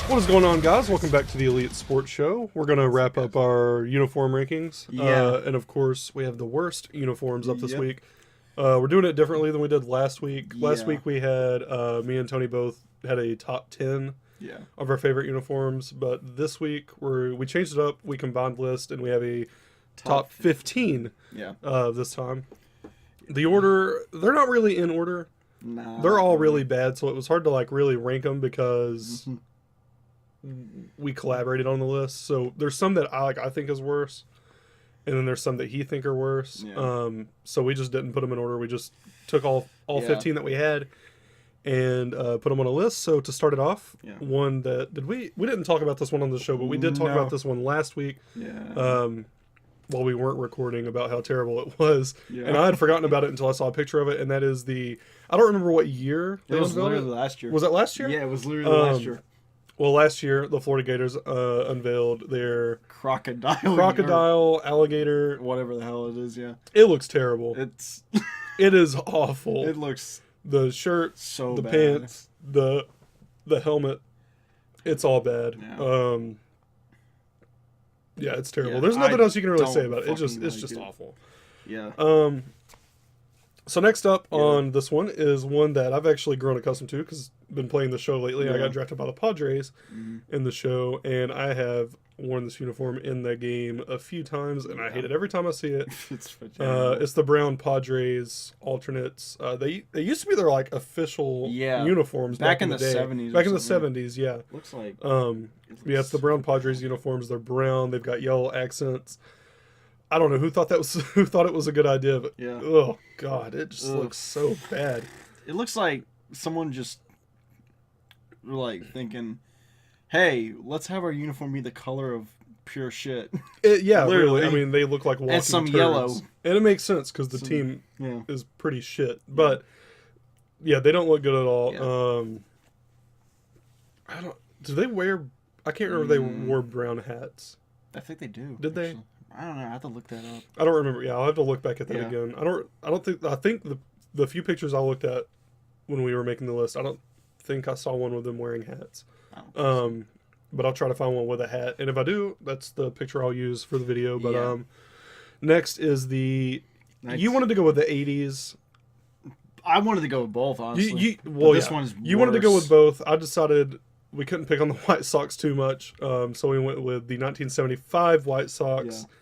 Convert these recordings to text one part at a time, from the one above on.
What is going on, guys? Welcome back to the Elite Sports Show. We're going to wrap up our uniform rankings. Yeah. And of course, we have the worst uniforms up this Yep. week. We're doing it differently than we did last week. Last Yeah. week we had, me and Tony both had a top 10 Yeah. of our favorite uniforms. But this week, we changed it up. We combined list, and we have a top 15 Yeah. this time. The order, they're not really in order. Nah. They're all really bad, so it was hard to really rank them because we collaborated on the list. So there's some that I think is worse, and then there's some that he think are worse. Yeah. So we just didn't put them in order. We just took all Yeah. 15 that we had and put them on a list. So to start it off, Yeah. one that we didn't talk about this one on the show, but we did talk No. about this one last week. Yeah. While we weren't recording, about how terrible it was. Yeah. And I had forgotten about it until I saw a picture of it, and that is I don't remember what year it was unveiled literally last year. Was that last year? Yeah, it was literally last year. Well, last year, the Florida Gators unveiled their Crocodile. alligator. Or whatever the hell it is, yeah. It looks terrible. It's It is awful. it looks The shirt, so the bad. pants, the helmet, it's all bad. Yeah. Yeah, it's terrible. Yeah, There's nothing I else you can really say don't about it. It's fucking just like it. awful. Yeah. So next up on this one is one that I've actually grown accustomed to because I've been playing the show lately. I Yeah. got drafted by the Padres in the show, and I have worn this uniform in the game a few times, and I hate it every time I see it. It's terrible. It's the brown Padres alternates. They used to be their official Yeah. uniforms back in the the day. 70s or Back in the something. 70s, yeah. Looks like Yeah, it's the brown Padres uniforms. They're brown. They've got yellow accents. I don't know who thought who thought it was a good idea, but Yeah. oh god, it just Ugh. looks so bad. it looks like someone just thinking, "Hey, let's have our uniform be the color of pure shit." Yeah, Literally. really. I mean, they look like walking some turds. yellow. And it makes sense because the Some- team Yeah. is pretty shit. But yeah, they don't look good at all. Yeah. I don't. Do they wear? I can't remember. If they wore brown hats. I think they do. Did they? actually. I don't know. I have to look that up. I don't remember. Yeah, I'll have to look back at that Yeah. again. I don't think. I think the few pictures I looked at when we were making the list, I don't think I saw one with them wearing hats. I don't think so. But I'll try to find one with a hat, and if I do, that's the picture I'll use for the video. But Yeah. next is the. You wanted to go with the 80s. I wanted to go with both, honestly. Well, this yeah. one's You wanted to go worse. with both. I decided we couldn't pick on the White Sox too much, so we went with the 1975 White Sox. Yeah.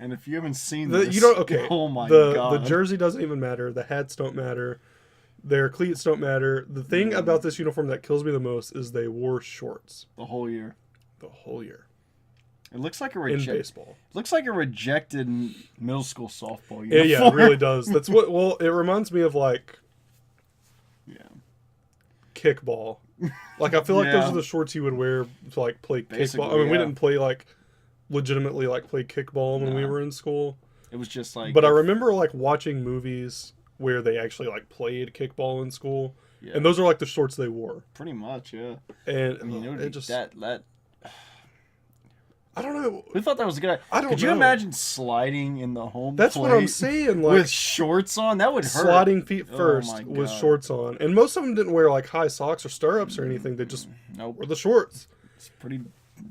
And if you haven't seen The, this, you don't okay. Oh my the god. The jersey doesn't even matter. The hats don't matter. Their cleats don't matter. The thing about this uniform that kills me the most is they wore shorts the whole year. the whole year It looks like a in baseball. Looks like a rejected middle school softball Yeah, uniform. yeah, it really does. That's what. Well, it reminds me of Yeah. kickball. I feel like those Yeah. are the shorts you would wear to play Basically, kickball. I mean, we yeah. didn't play legitimately play kickball when we No. were in school. It was just like. But I remember watching movies where they actually played kickball in school, Yeah. and those are the shorts they wore. Pretty much, yeah. And I mean, it would it be just that. I don't know. Who thought that was a good idea? I don't Could you know. imagine sliding in the home That's what I'm plate saying. with shorts on? That would hurt. Sliding feet Oh first my with God. shorts on, and most of them didn't wear high socks or stirrups or anything. They just Nope. wore the shorts. It's pretty.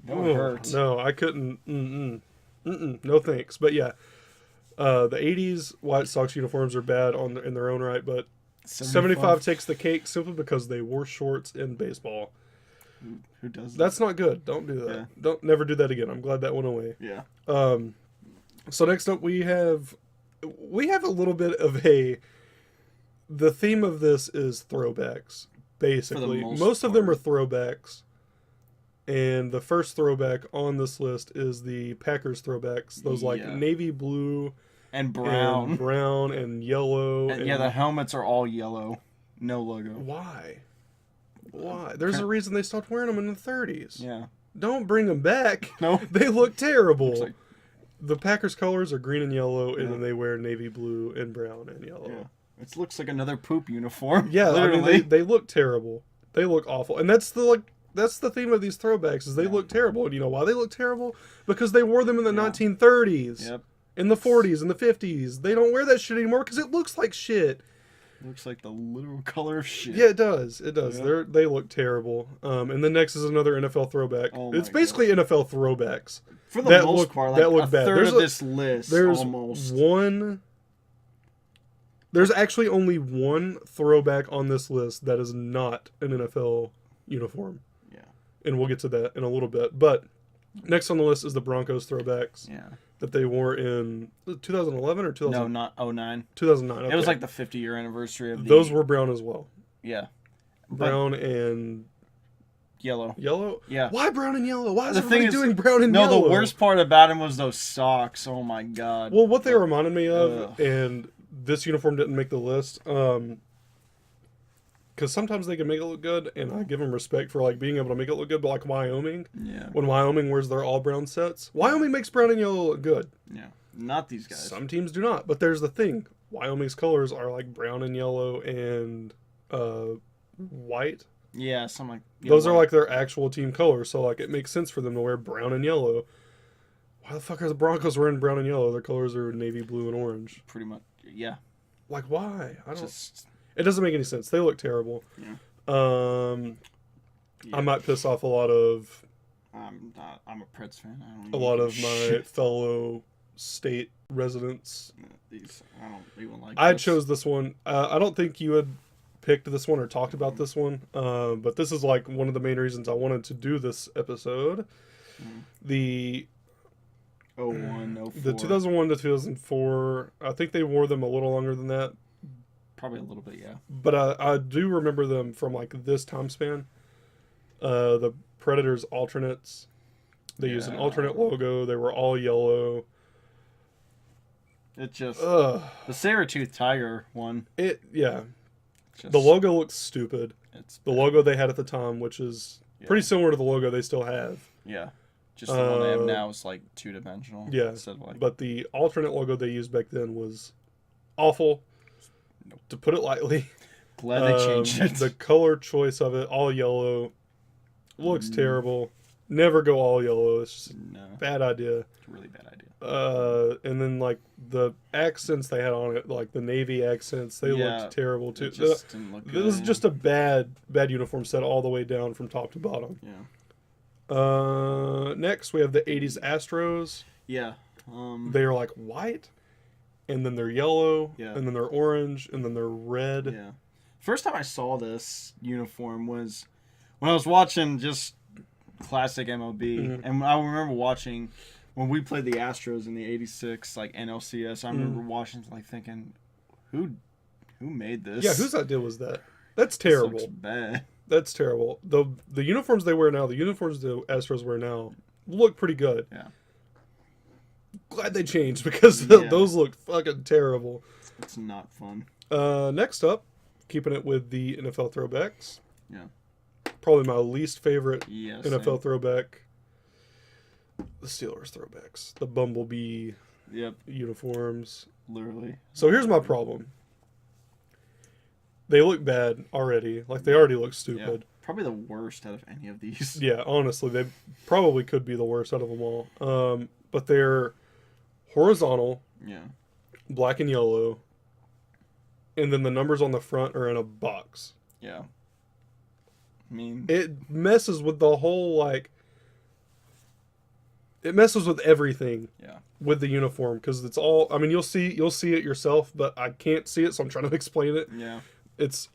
That would hurt. No, I couldn't. No thanks. But yeah, the '80s White Sox uniforms are bad in their own right, but 75 takes the cake simply because they wore shorts in baseball. Who does that? That's not good. Don't do that. Yeah. Don't never do that again. I'm glad that went away. Yeah. So next up we have a little bit of the theme of this is throwbacks, basically. most Most of them are part. throwbacks. And the first throwback on this list is the Packers throwbacks. Those Yeah. navy blue And brown. and brown and yellow. And yeah, the helmets are all yellow. No logo. Why? Why? There's a reason they stopped wearing them in the 30s. Yeah. Don't bring them back. No. They look terrible. Looks like- The Packers colors are green and yellow, and Yeah. then they wear navy blue and brown and yellow. Yeah. It looks like another poop uniform. Yeah, I Literally. mean they look terrible. They look awful, and that's the theme of these throwbacks is they look terrible. And you know why they look terrible? Because they wore them in the 1930s, Yep. in the 40s, in the 50s. They don't wear that shit anymore because it looks like shit. Looks like the literal color of shit. Yeah, it does. It does. Yeah. They look terrible. And then next is another NFL throwback. Oh It's my basically NFL throwbacks. For the That most look- part, that like look a bad. third There's of a- this list, There's almost. one. There's actually only one throwback on this list that is not an NFL uniform. Yeah. And we'll get to that in a little bit. But next on the list is the Broncos throwbacks Yeah. that they wore in 2011 or 2000, No, not 09. 2009. It was okay. like the 50-year anniversary of the... Those were brown as well. Yeah. Brown and Yellow. yellow? Yeah. Why brown and yellow? Why is The everybody thing is- doing brown and No, yellow? the worst part about him was those socks. Oh my god. Well, what they reminded me of, Ugh. and this uniform didn't make the list, because sometimes they can make it look good, and I give them respect for like being able to make it look good. But like Wyoming, Yeah. when Wyoming wears their all brown sets, Wyoming makes brown and yellow look good. Yeah. Not these guys. Some teams do not, but there's the thing: Wyoming's colors are like brown and yellow and white. Yeah, something like... yeah, Those are white. like their actual team colors, so like it makes sense for them to wear brown and yellow. Why the fuck are the Broncos wearing brown and yellow? Their colors are navy blue and orange. Pretty much. Yeah. Like why? I don't. Just... It doesn't make any sense. They look terrible. Yeah. I Yeah. might piss off a lot of I'm a Preds fan. I don't a even lot give of my shit. fellow state residents. These, I don't even like I this. chose this one. I don't think you had picked this one or talked about this one, but this is like one of the main reasons I wanted to do this episode. Mhm. The 01, 04. the 2001 to 2004. I think they wore them a little longer than that, Probably a little bit, yeah. but I do remember them from like this time span. The Predators alternates. They used an Yeah. alternate logo. They were all yellow. It just... Ugh. the Saber-tooth Tiger one. Yeah. Just, The logo looks stupid. It's The logo they had at the time, which is Yeah. pretty similar to the logo they still have. Yeah. Just the one I have Uh, now is like two-dimensional. yeah, Instead of like... But the alternate logo they used back then was awful, to put it lightly. Glad they changed it. The color choice of it, all yellow, looks Mm. terrible. Never go all yellow. It's just a No. bad idea. It's a really bad idea. And then like the accents they had on it, like the navy accents, they Yeah, looked terrible too. It just didn't look good. This is just a bad uniform set all the way down from top to bottom. Yeah. Next we have the 80s Astros. Yeah. They are like white, and then they're yellow, Yeah. and then they're orange, and then they're red. Yeah. First time I saw this uniform was when I was watching just classic MLB, Mhm. and I remember watching when we played the Astros in the '86 like NLCS. I remember watching like thinking, who made this? Yeah, whose idea was that? That's This looks terrible. bad. That's terrible. The uniforms they wear now, the uniforms the Astros wear now, look pretty good. Yeah. Glad they changed because Yeah. those look fucking terrible. It's not fun. Next up, keeping it with the NFL throwbacks. Yeah. Probably my least favorite Yes. NFL throwback. The Steelers throwbacks. The Bumblebee Yep. uniforms. Literally. So here's my problem. They look bad already. Like they already look Yeah. stupid. Probably the worst out of any of these. Yeah, honestly, they probably could be the worst out of them all. But they're horizontal, Yeah. black and yellow, and then the numbers on the front are in a box. Yeah. I mean, It messes with the whole like. It messes with everything yeah. with the uniform because it's all. I mean, you'll see it yourself, but I can't see it, so I'm trying to explain it. Yeah. It's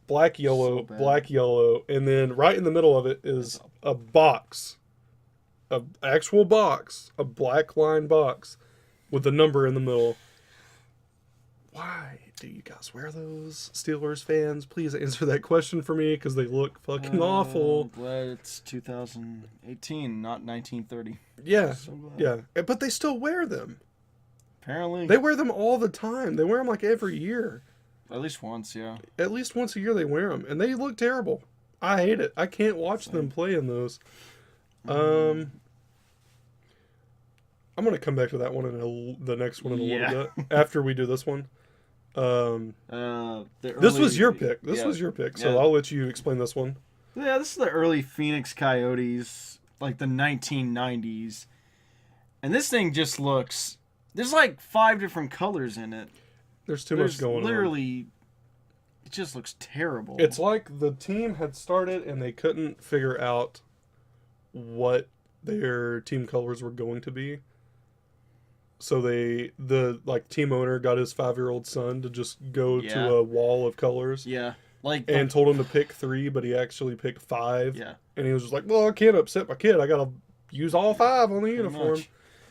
black, yellow, So bad. black, yellow, and then right in the middle of it is a box, a actual box, a black line box with the number in the middle. Why do you guys wear those, Steelers fans? Please answer that question for me because they look fucking awful. Glad it's 2018, not 1930. Yeah, So glad. yeah, but they still wear them. Apparently. They wear them all the time. They wear them like every year. At least once, yeah. At least once a year they wear them, and they look terrible. I hate it. I can't watch them play in those. I'm gonna come back to that one in the next one in a Yeah. little bit after we do this one. This was your pick. This was your pick. So Yeah. I'll let you explain this one. Yeah, this is the early Phoenix Coyotes, like the 1990s. And this thing just looks... There's like 5 different colors in it. There's too There's much going on. literally just looks terrible. It's like the team had started and they couldn't figure out what their team colors were going to be. So the team owner got his 5-year-old son to just go to a wall of colors. Yeah. Like and told him to pick 3, but he actually picked 5. Yeah. And he was just like, well, I can't upset my kid. I got to use all 5 on the uniform. Much.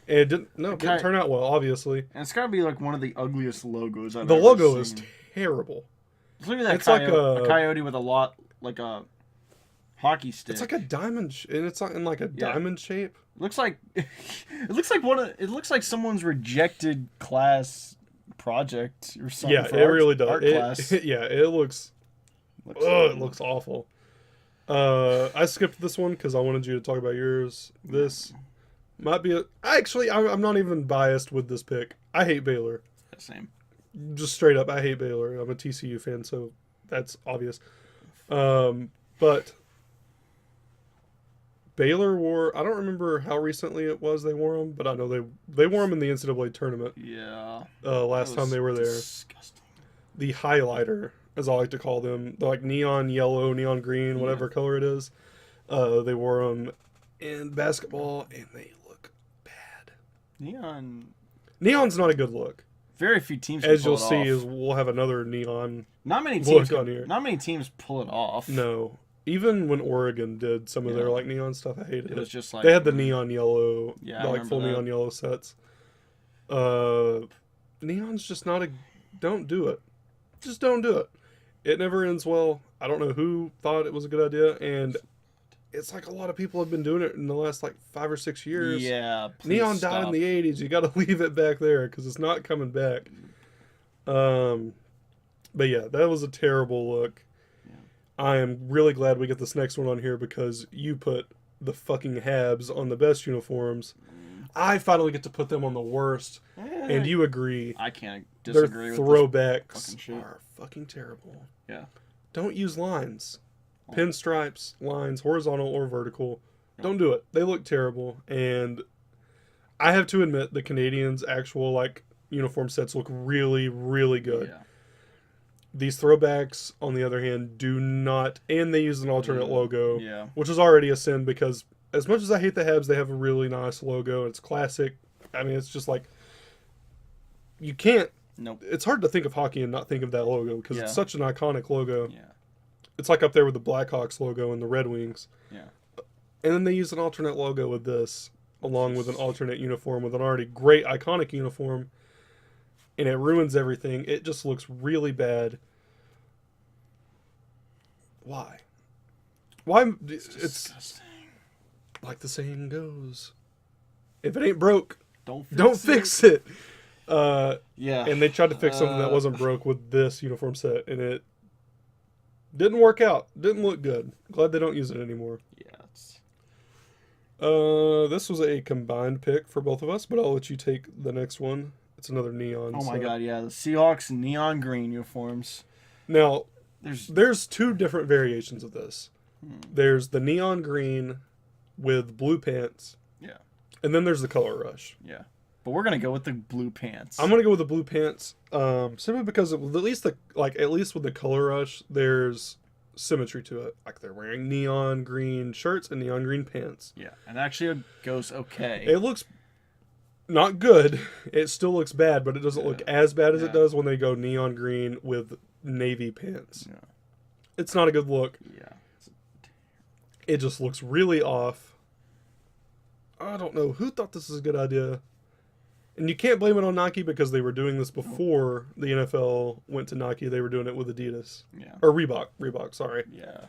And it didn't turn out well, obviously. And it's got to be like one of the ugliest logos I've The ever logo seen. is terrible. Look at that It's like a coyote with like a hockey stick. It's like a diamond, and it's not in like a diamond shape. Looks like it looks like someone's rejected class project or something. Yeah, it really does. Art class. It looks. It looks awful. I skipped this one because I wanted you to talk about yours. This might be I'm not even biased with this pick. I hate Baylor. Same. Just straight up, I hate Baylor. I'm a TCU fan, so that's obvious. But Baylor wore, I don't remember how recently it was they wore them, but I know they wore them in the NCAA tournament. Yeah. Last time they were there. Disgusting. The highlighter, as I like to call them, the like neon yellow, neon green, whatever color it is. They wore them in basketball, and they look bad. Neon's not a good look. Very few teams. As you'll see, is we'll have another neon. Not many teams on here. Not many teams pull it off. No, even when Oregon did some of their like neon stuff, I hated it. It was just like they had the neon yellow, Yeah, the, I like full remember neon yellow sets. Neon's just not a. Don't do it. Just don't do it. It never ends well. I don't know who thought it was a good idea, and it's like a lot of people have been doing it in the last like 5 or 6 years. Yeah. Neon died in the 80s. You got to leave it back there because it's not coming back. But yeah, that was a terrible look. Yeah. I am really glad we get this next one on here because you put the fucking Habs on the best uniforms. I finally get to put them on the worst, and you agree. I can't disagree with their fucking throwbacks shit. are fucking terrible. Yeah. Don't use lines. Pinstripes, lines, horizontal or vertical. Don't do it. They look terrible, and I have to admit the Canadians' actual like uniform sets look really, really good. Yeah. These throwbacks, on the other hand, do not, and they use an alternate logo, Yeah. which is already a sin because as much as I hate the Habs, they have a really nice logo. It's classic. I mean, it's just like you can't. Nope. It's hard to think of hockey and not think of that logo because it's such an iconic logo. Yeah. It's like up there with the Blackhawks logo and the Red Wings. Yeah. And then they use an alternate logo with this, along with an alternate uniform with an already great iconic uniform. And it ruins everything. It just looks really bad. Why? Why? It's disgusting. like the saying goes, if it ain't broke, Don't fix it. Yeah. And they tried to fix something that wasn't broke with this uniform set, and it didn't work out. Didn't look good. Glad they don't use it anymore. Yeah. It's... This was a combined pick for both of us, but I'll let you take the next one. It's another neon. Oh my god, yeah. The Seahawks neon green uniforms. Now, there's 2 different variations of this. There's the neon green with blue pants. Yeah. And then there's the color rush. Yeah. But we're gonna go with the blue pants. I'm gonna go with the blue pants, simply because at least with the color rush, there's symmetry to it. Like they're wearing neon green shirts and neon green pants. Yeah, and actually it goes okay. It looks not good. It still looks bad, but it doesn't look as bad as it does when they go neon green with navy pants. Yeah. It's not a good look. Yeah. It just looks really off. I don't know who thought this was a good idea. And you can't blame it on Nike because they were doing this before the NFL went to Nike. They were doing it with Adidas. Yeah. Or Reebok, sorry. Yeah.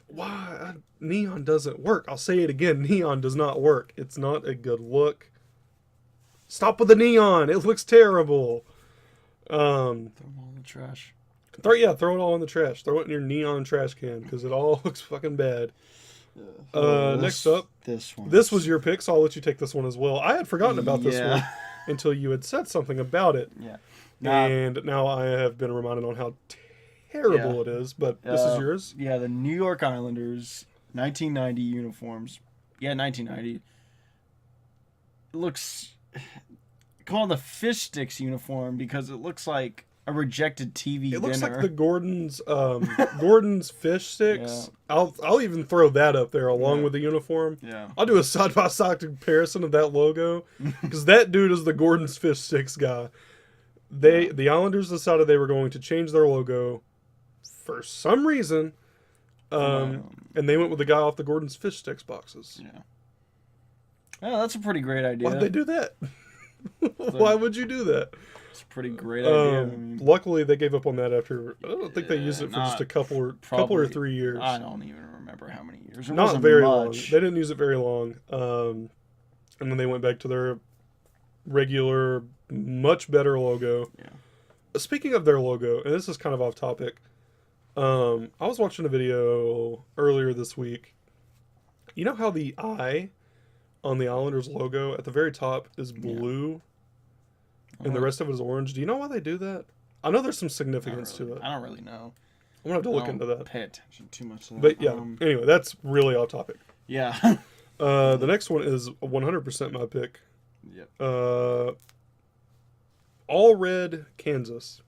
Why? Neon doesn't work. I'll say it again. Neon does not work. It's not a good look. Stop with the neon. It looks terrible. Throw them all in the trash. Throw it all in the trash. Throw it in your neon trash can because it all looks fucking bad. Next up, this one. This was your pick, so I'll let you take this one as well. I had forgotten about this one until you had said something about it. Yeah. And now I have been reminded on how terrible it is, but this is yours. Yeah, the New York Islanders 1990 uniforms. Yeah, 1990. It looks called the fish sticks uniform because it looks like a rejected TV dinner. It looks like the Gordon's fish sticks. Yeah. I'll even throw that up there along with the uniform. Yeah. I'll do a side-by-side comparison of that logo because that dude is the Gordon's fish sticks guy. The Islanders decided they were going to change their logo for some reason, and they went with the guy off the Gordon's fish sticks boxes. Yeah. Yeah, that's a pretty great idea. Why'd they do that? Why would you do that? It's a pretty great idea. Luckily, they gave up on that after. I don't think they used it for just a couple or 3 years. I don't even remember how many years. Not very long. They didn't use it very long, and then they went back to their regular, much better logo. Yeah. Speaking of their logo, and this is kind of off topic, I was watching a video earlier this week. You know how the eye on the Islanders logo at the very top is blue, and the rest of it is orange? Do you know why they do that? I know there's some significance to it. I don't really know. I'm gonna have to look into that. Pay attention too much to that. But yeah, anyway, that's really off topic. Yeah. The next one is 100% my pick. Yep. All red Kansas.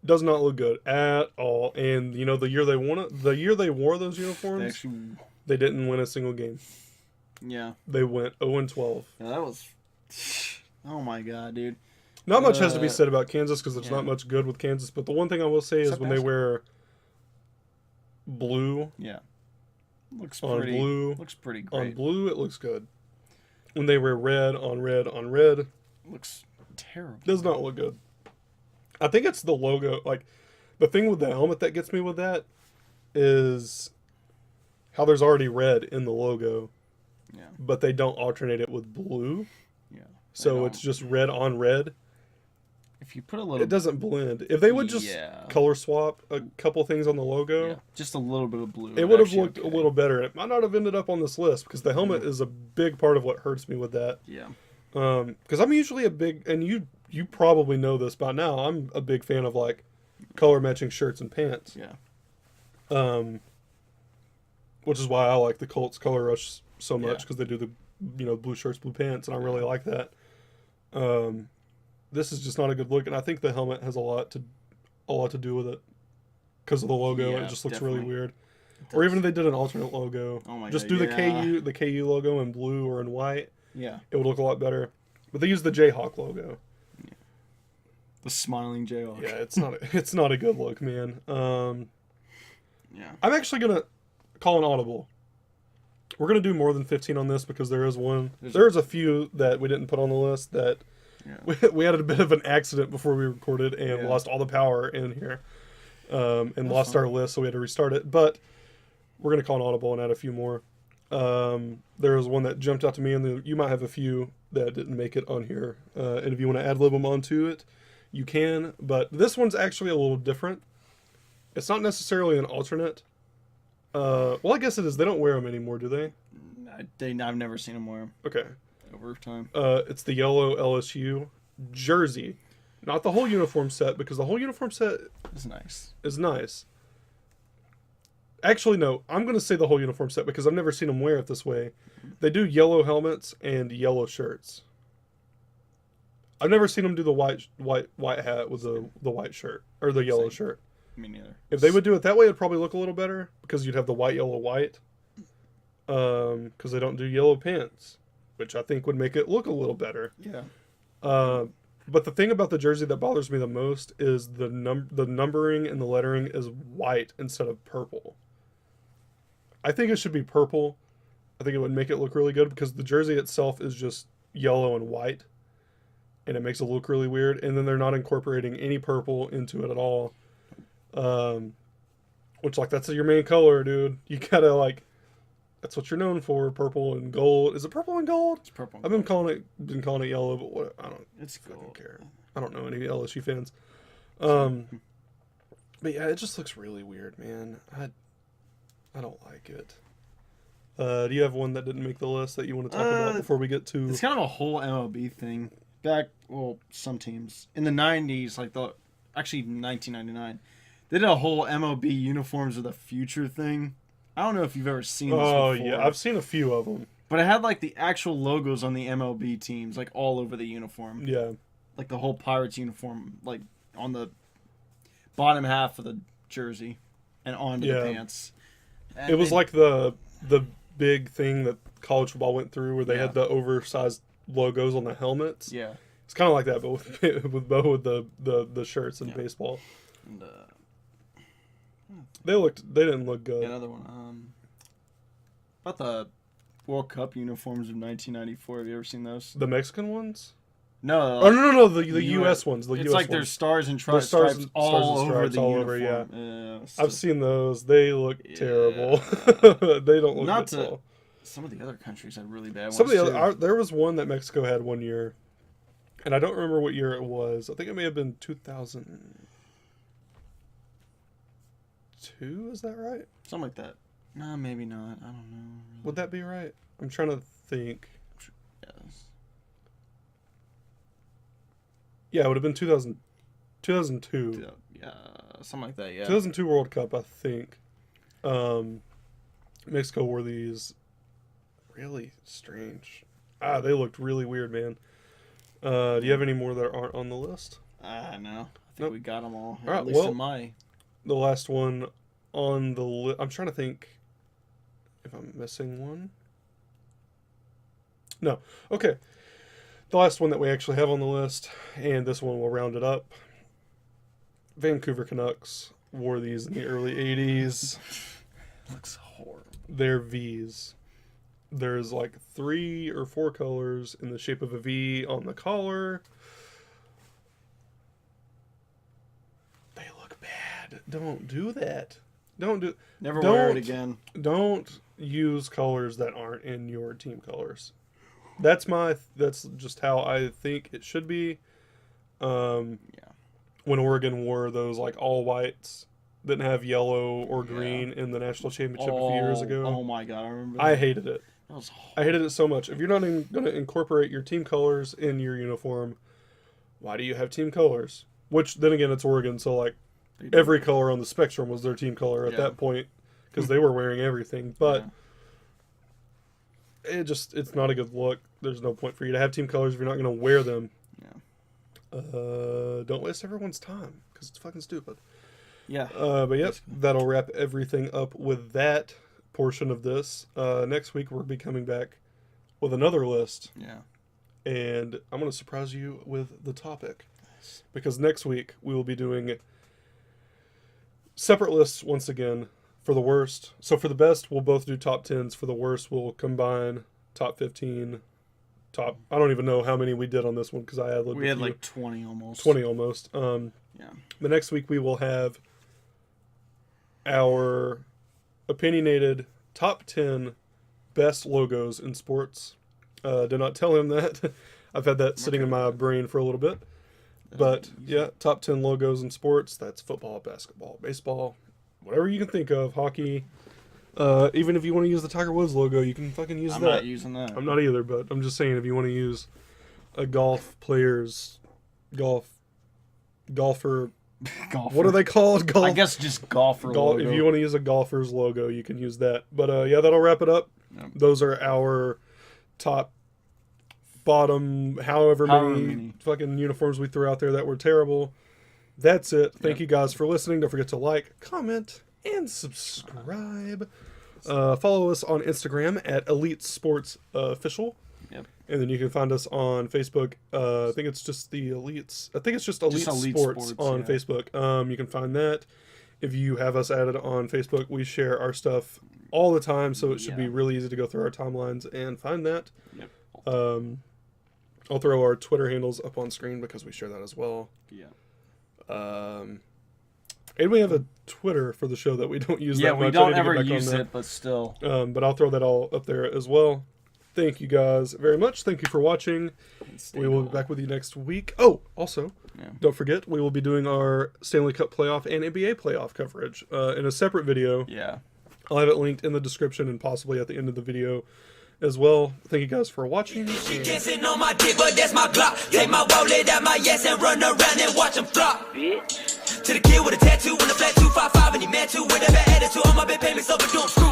Does not look good at all. And you know the year they won it, the year they wore those uniforms, they didn't win a single game. Yeah. They went 0-12. Yeah, that was. Oh my god, dude. Not much has to be said about Kansas because there's not much good with Kansas. But the one thing I will say is when they wear blue. Yeah. Looks pretty great. On blue, it looks good. When they wear red on red on red, looks terrible. Does not look good. I think it's the logo. Like, the thing with the helmet that gets me with that is how there's already red in the logo. Yeah. But they don't alternate it with blue. Yeah. So it's just red on red. If you put a little... It doesn't blend. If they would just color swap a couple things on the logo... Just a little bit of blue. It would have looked a little better. It might not have ended up on this list because the helmet is a big part of what hurts me with that. Yeah. Because I'm usually a big... And you probably know this by now. I'm a big fan of, like, color matching shirts and pants. Yeah. Which is why I like the Colts Color Rush so much because they do the, blue shirts, blue pants, and I really like that. This is just not a good look, and I think the helmet has a lot to do with it because of the logo. And it just looks really weird. Or even if they did an alternate logo, just do the KU logo in blue or in white. Yeah, it would look a lot better. But they use the Jayhawk logo. Yeah. The smiling Jayhawk. Yeah, it's not a good look, man. Yeah, I'm actually gonna call an audible. We're gonna do more than 15 on this because there is one. There's a few that we didn't put on the list that. Yeah. We had a bit of an accident before we recorded and lost all the power in here, and lost our list, so we had to restart it. But we're gonna call an audible and add a few more. There was one that jumped out to me, and you might have a few that didn't make it on here. And if you want to ad-lib them onto it, you can. But this one's actually a little different. It's not necessarily an alternate. Well, I guess it is. They don't wear them anymore, do they? I've never seen them wear them. Okay. Over time. It's the yellow LSU jersey, not the whole uniform set, because the whole uniform set is nice. Actually, no, I'm going to say the whole uniform set because I've never seen them wear it this way. They do yellow helmets and yellow shirts. I've never seen them do the white hat with the white shirt or the yellow shirt. Me neither. If they would do it that way, it'd probably look a little better because you'd have the white, yellow, white. Because they don't do yellow pants, which I think would make it look a little better. Yeah. But the thing about the jersey that bothers me the most is the numbering and the lettering is white instead of purple. I think it should be purple. I think it would make it look really good because the jersey itself is just yellow and white, and it makes it look really weird. And then they're not incorporating any purple into it at all. Which, like, that's your main color, dude. You gotta, like, that's what you're known for, purple and gold. Is it purple and gold? It's purple. I've been calling it yellow, but what? I don't. It's gold. Care. I don't know any LSU fans. But yeah, it just looks really weird, man. I don't like it. Do you have one that didn't make the list that you want to talk about before we get to? It's kind of a whole MLB thing. Some teams in the 90s, actually 1999, they did a whole MLB uniforms of the future thing. I don't know if you've ever seen this before. Oh, yeah. I've seen a few of them. But it had, the actual logos on the MLB teams, all over the uniform. Yeah. like the whole Pirates uniform, like on the bottom half of the jersey and onto the pants. And it was like the big thing that college football went through, where they had the oversized logos on the helmets. Yeah, it's kind of like that, but with the shirts in baseball. And, they didn't look good. Another one. About the World Cup uniforms of 1994. Have you ever seen those? The Mexican ones? No. Oh no, the U.S. ones. The it's US like ones. there's stars and There's stripes all and over stripes the all uniform. over. Yeah. I've seen those. They look terrible. They don't look Not good at all. Some of the other countries had really bad ones. Some of the too. other, there was one that Mexico had one year, and I don't remember what year it was. I think it may have been 2002. Is that right? Something like that. No, maybe not. I don't know. Would that be right? I'm trying to think. Yes. Yeah, it would have been 2002. Yeah, something like that. Yeah. 2002 World Cup, I think. Mexico wore these really strange. They looked really weird, man. Do you have any more that aren't on the list? No. I think we got them all. All right, At least well, in my... The last one on the list. I'm trying to think if I'm missing one. No. Okay. The last one that we actually have on the list, and this one will round it up. Vancouver Canucks wore these in the early 80s. Looks horrible. They're V's. There's like 3 or 4 colors in the shape of a V on the collar. They look bad. Don't do that. Never wear it again. Don't use colors that aren't in your team colors. That's just how I think it should be. When Oregon wore those like all whites, didn't have yellow or green in the national championship a few years ago. Oh my god, I remember that. I hated it. That was horrible. I hated it so much. If you're not even going to incorporate your team colors in your uniform, why do you have team colors? Which, then again, it's Oregon, so like every color on the spectrum was their team color at that point, because they were wearing everything. But it's not a good look. There's no point for you to have team colors if you're not going to wear them. Don't waste everyone's time, because it's fucking stupid. But yep, that'll wrap everything up with that portion of this. Next week we'll be coming back with another list. And I'm going to surprise you with the topic. Because next week we will be doing separate lists once again for the worst. So for the best, we'll both do top 10s. For the worst, we'll combine top 15. I don't even know how many we did on this one, because I had we had like 20 almost. 20 almost. The next week we will have our opinionated top 10 best logos in sports. Did not tell him that. I've had that sitting in my brain for a little bit. But yeah, top 10 logos in sports. That's football, basketball, baseball, whatever you can think of, hockey. Even if you want to use the Tiger Woods logo, you can fucking use that. I'm not using that. I'm not either, but I'm just saying, if you want to use a golfer. What are they called? Golf. I guess just golfer logo. If you want to use a golfer's logo, you can use that. But that'll wrap it up. Yep. Those are our top, bottom, however many fucking uniforms we threw out there that were terrible. That's it. Thank you guys for listening. Don't forget to like, comment, and subscribe. Follow us on Instagram at Elite Sports Official. Yep. And then you can find us on Facebook. I think it's just the Elites. I think it's just Elite Sports on Facebook. You can find that. If you have us added on Facebook, we share our stuff all the time, so it should be really easy to go through our timelines and find that. Yep. I'll throw our Twitter handles up on screen because we share that as well. And we have a Twitter for the show that we don't use that much. Yeah, we don't ever use it, but still. But I'll throw that all up there as well. Thank you guys very much. Thank you for watching. We will be back with you next week. Oh, also, don't forget, we will be doing our Stanley Cup playoff and NBA playoff coverage in a separate video. I'll have it linked in the description and possibly at the end of the video as well. Thank you guys for watching. She dancing on my dick, but that's my Glock. Take my wallet out my ass and run around and watch them flop. To the kid with a tattoo and a flat 255 and he mad too with a bad attitude on my bed payments over doing screw.